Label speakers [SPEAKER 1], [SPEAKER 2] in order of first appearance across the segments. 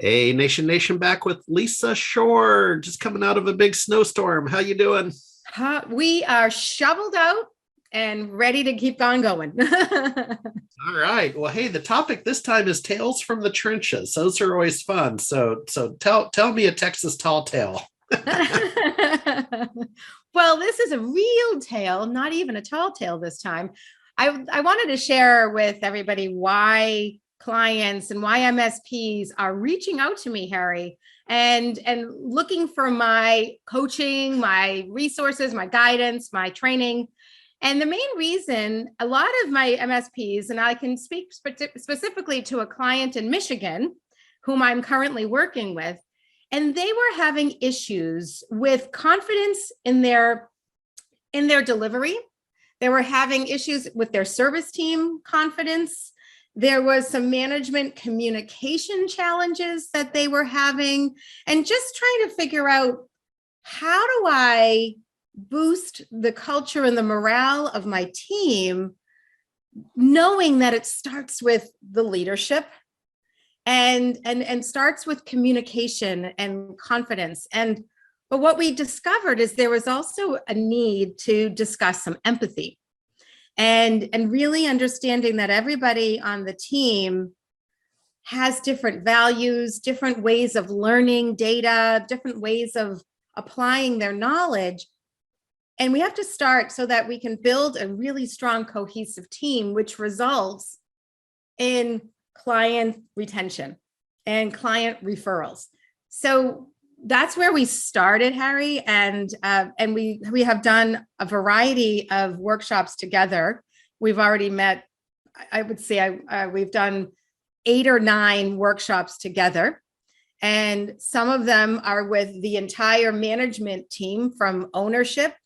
[SPEAKER 1] Hey, Nation back with Lisa Shorr, just coming out of a big snowstorm. How you doing?
[SPEAKER 2] We are shoveled out and ready to keep on going.
[SPEAKER 1] All right. Well, hey, the topic this time is tales from the trenches. Those are always fun. So tell me a Texas tall tale.
[SPEAKER 2] Well, this is a real tale, not even a tall tale this time. I wanted to share with everybody why clients and why MSPs are reaching out to me, Harry, and looking for my coaching, my resources, my guidance, my training. And the main reason a lot of my MSPs, and I can speak specifically to a client in Michigan, whom I'm currently working with, and they were having issues with confidence in their delivery. They were having issues with their service team confidence. There was some management communication challenges that they were having, and just trying to figure out, how do I boost the culture and the morale of my team, knowing that it starts with the leadership and starts with communication and confidence. But what we discovered is there was also a need to discuss some empathy and really understanding that everybody on the team has different values, different ways of learning data, different ways of applying their knowledge. And we have to start so that we can build a really strong, cohesive team, which results in client retention and client referrals. So that's where we started, Harry, and we have done a variety of workshops together. We've already met, I would say, we've done 8 or 9 workshops together, and some of them are with the entire management team, from ownership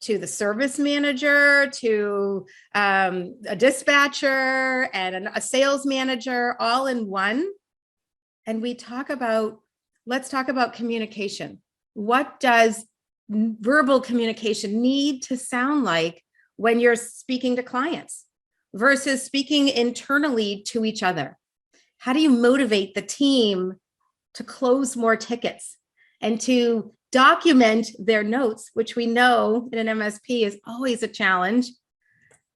[SPEAKER 2] to the service manager to a dispatcher and a sales manager, all in one. And we talk about, let's talk about communication. What does verbal communication need to sound like when you're speaking to clients versus speaking internally to each other? How do you motivate the team to close more tickets and to document their notes, which we know in an MSP is always a challenge,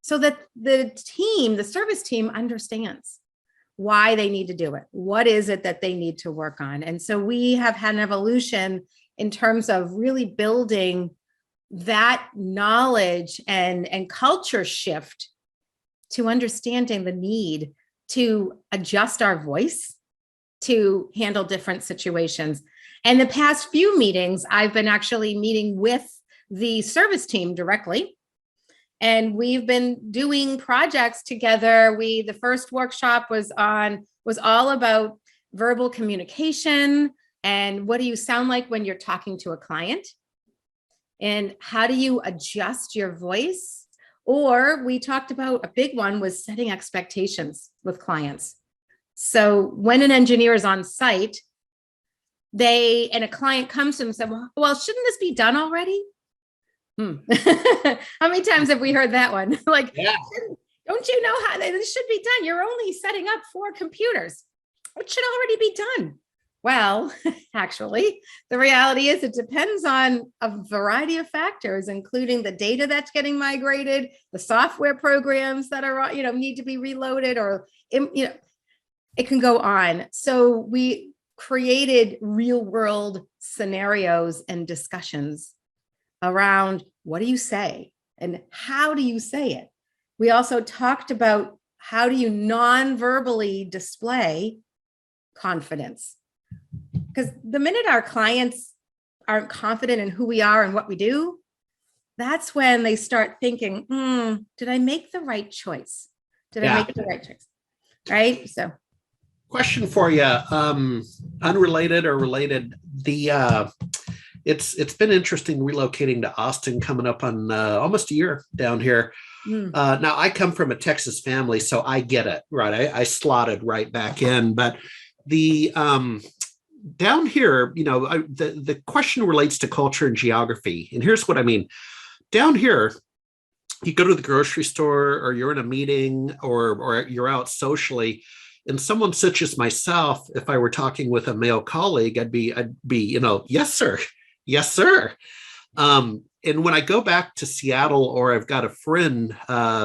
[SPEAKER 2] so that the team, the service team, understands why they need to do it. What is it that they need to work on? And so we have had an evolution in terms of really building that knowledge and culture shift to understanding the need to adjust our voice to handle different situations. And the past few meetings, I've been actually meeting with the service team directly, and we've been doing projects together. The first workshop was all about verbal communication and what do you sound like when you're talking to a client, and how do you adjust your voice. Or we talked about, a big one was setting expectations with clients. So when an engineer is on site, and a client comes to them and said, well, shouldn't this be done already? How many times have we heard that one? Like, yeah. Don't you know how this should be done? You're only setting up 4 computers. It should already be done. Well, actually, the reality is it depends on a variety of factors, including the data that's getting migrated, the software programs that are, need to be reloaded, or, it can go on. So we created real world scenarios and discussions around, what do you say and how do you say it? We also talked about, how do you non-verbally display confidence? Because the minute our clients aren't confident in who we are and what we do, that's when they start thinking, did I make the right choice? Did I make the right choice? Right? So,
[SPEAKER 1] question for you, unrelated or related. It's been interesting relocating to Austin, coming up on almost a year down here. Now I come from a Texas family, so I get it, right? I slotted right back in, but the down here, the question relates to culture and geography, and here's what I mean. Down here, you go to the grocery store, or you're in a meeting, or you're out socially, And someone such as myself, if I were talking with a male colleague, I'd be, yes, sir. Yes, sir. And when I go back to Seattle, or I've got a friend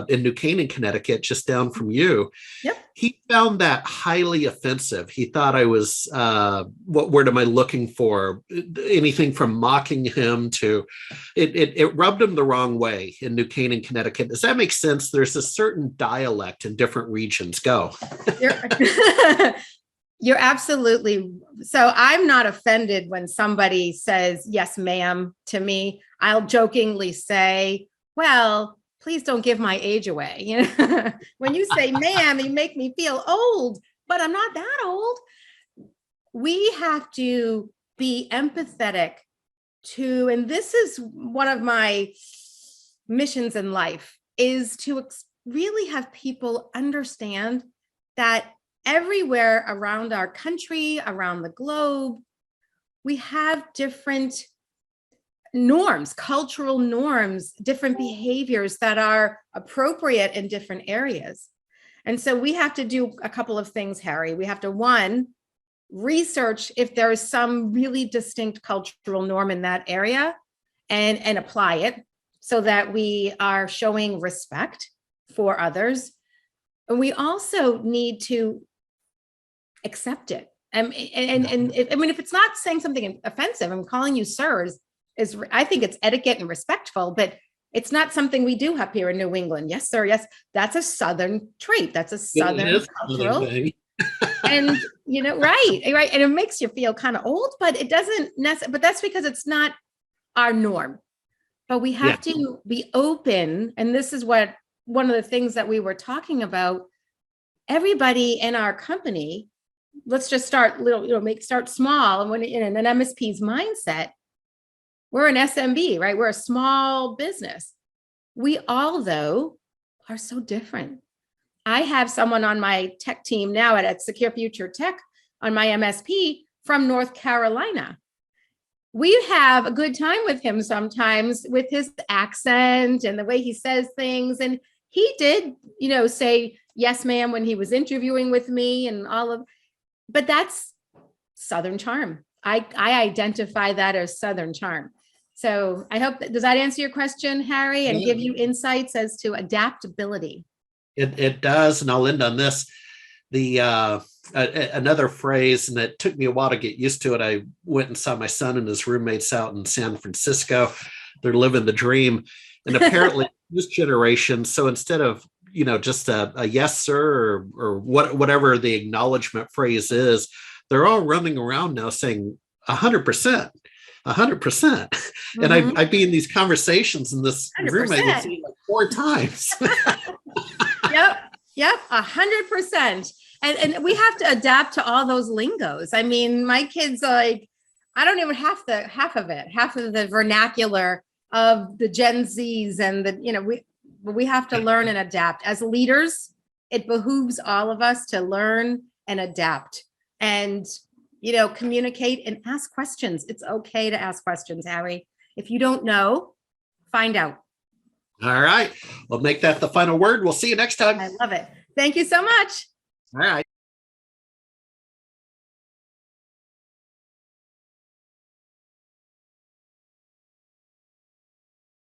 [SPEAKER 1] in New Canaan, Connecticut, just down from you,
[SPEAKER 2] Yep.
[SPEAKER 1] he found that highly offensive. He thought I was, what word am I looking for? Anything from mocking him to, it rubbed him the wrong way in New Canaan, Connecticut. Does that make sense? There's a certain dialect in different regions. Go.
[SPEAKER 2] You're absolutely. So I'm not offended when somebody says, yes, ma'am, to me. I'll jokingly say, well, please don't give my age away. You know, when you say ma'am, you make me feel old, but I'm not that old. We have to be empathetic to, and this is one of my missions in life, is to really have people understand that everywhere around our country, around the globe, we have different norms, cultural norms, different behaviors that are appropriate in different areas. And so we have to do a couple of things, Harry. We have to, one, research if there is some really distinct cultural norm in that area and apply it so that we are showing respect for others. And we also need to accept it. I mean, if it's not saying something offensive, I'm calling you sirs, is I think it's etiquette and respectful, but it's not something we do up here in New England. Yes, sir. Yes, that's a Southern trait. That's a Southern cultural. And right. And it makes you feel kind of old, but it doesn't necessarily, but that's because it's not our norm. But we have to be open. And this is what one of the things that we were talking about. Everybody in our company, let's just start little, start small. And when in an MSP's mindset, we're an SMB, right? We're a small business. We all, though, are so different. I have someone on my tech team now at Secure Future Tech on my MSP from North Carolina. We have a good time with him sometimes with his accent and the way he says things. And he did, say, yes, ma'am, when he was interviewing with me and but that's Southern charm. I identify that as Southern charm. So I hope does that answer your question, Harry, and give you insights as to adaptability?
[SPEAKER 1] It does. And I'll end on this. Another phrase, and it took me a while to get used to it. I went and saw my son and his roommates out in San Francisco. They're living the dream. And apparently this generation, so instead of, just a yes, sir, or whatever the acknowledgement phrase is, they're all running around now saying 100%. 100%. And I'd be in these conversations and this 100%. Roommate would say like 4 times.
[SPEAKER 2] Yep. 100%. And we have to adapt to all those lingos. I mean, my kids I don't even half of the vernacular of the Gen Zs and we have to learn and adapt. As leaders, it behooves all of us to learn and adapt and communicate and ask questions. It's okay to ask questions, Harry. If you don't know, find out.
[SPEAKER 1] All right. We'll make that the final word. We'll see you next time.
[SPEAKER 2] I love it. Thank you so much.
[SPEAKER 1] All right.